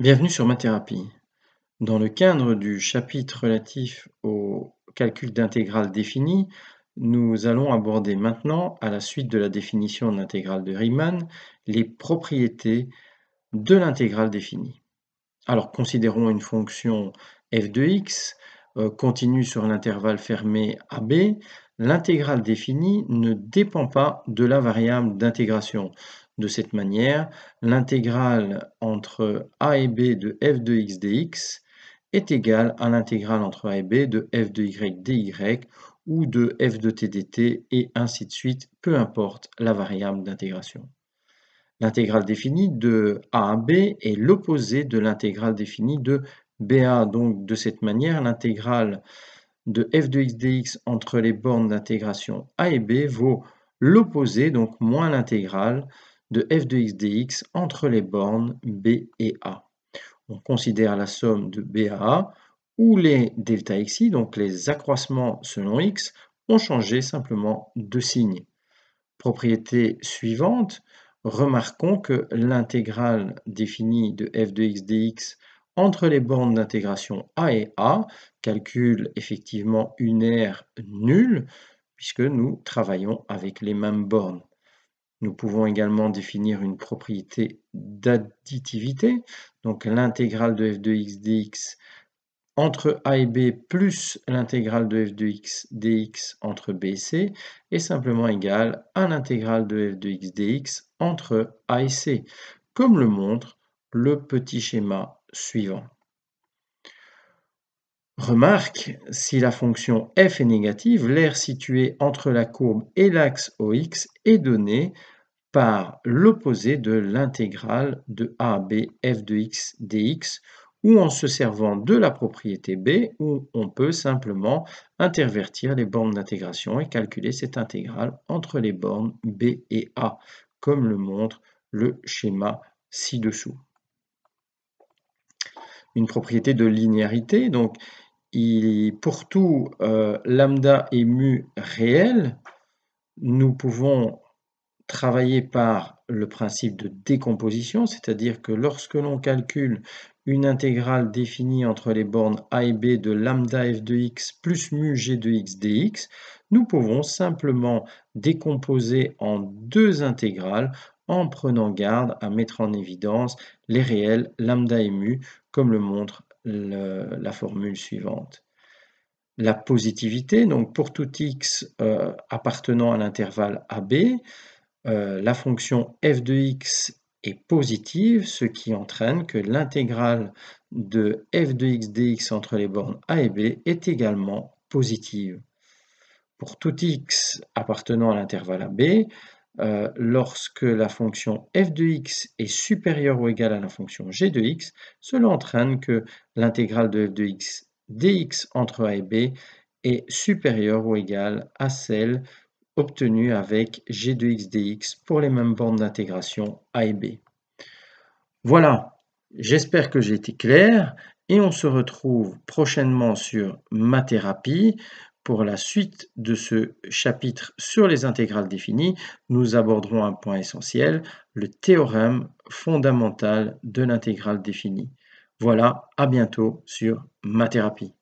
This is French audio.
Bienvenue sur Mathérapie. Dans le cadre du chapitre relatif au calcul d'intégrale définie, nous allons aborder maintenant, à la suite de la définition de l'intégrale de Riemann, les propriétés de l'intégrale définie. Alors, considérons une fonction f de x continue sur l'intervalle fermé AB. L'intégrale définie ne dépend pas de la variable d'intégration. De cette manière, l'intégrale entre a et b de f de x dx est égale à l'intégrale entre a et b de f de y dy ou de f de t dt et ainsi de suite, peu importe la variable d'intégration. L'intégrale définie de a à b est l'opposé de l'intégrale définie de BA. Donc, de cette manière, l'intégrale de f de x dx entre les bornes d'intégration a et b vaut l'opposé, donc moins l'intégrale de f de x dx entre les bornes b et a. On considère la somme de b à a, où les delta xi, donc les accroissements selon x, ont changé simplement de signe. Propriété suivante, remarquons que l'intégrale définie de f de x dx entre les bornes d'intégration a et a calcule effectivement une aire nulle puisque nous travaillons avec les mêmes bornes. Nous pouvons également définir une propriété d'additivité, donc l'intégrale de f de x dx entre a et b plus l'intégrale de f de x dx entre b et c est simplement égale à l'intégrale de f de x dx entre a et c, comme le montre le petit schéma suivant. Remarque, si la fonction f est négative, l'aire située entre la courbe et l'axe OX est donnée par l'opposé de l'intégrale de a à b f de x dx, ou en se servant de la propriété B, où on peut simplement intervertir les bornes d'intégration et calculer cette intégrale entre les bornes B et A, comme le montre le schéma ci-dessous. Une propriété de linéarité, donc pour tout lambda et mu réel, nous pouvons travailler par le principe de décomposition, c'est-à-dire que lorsque l'on calcule une intégrale définie entre les bornes a et b de lambda f de x plus mu g de x dx, nous pouvons simplement décomposer en deux intégrales en prenant garde à mettre en évidence les réels lambda et mu, comme le montre la formule suivante. La positivité, donc pour tout x appartenant à l'intervalle AB, la fonction f de x est positive, ce qui entraîne que l'intégrale de f de x dx entre les bornes a et b est également positive. Pour tout x appartenant à l'intervalle AB, lorsque la fonction f de x est supérieure ou égale à la fonction g de x, cela entraîne que l'intégrale de f de x dx entre a et b est supérieure ou égale à celle obtenue avec g de x dx pour les mêmes bornes d'intégration a et b. Voilà, j'espère que j'ai été clair et on se retrouve prochainement sur Mathérapie. Pour la suite de ce chapitre sur les intégrales définies, nous aborderons un point essentiel, le théorème fondamental de l'intégrale définie. Voilà, à bientôt sur Mathérapie.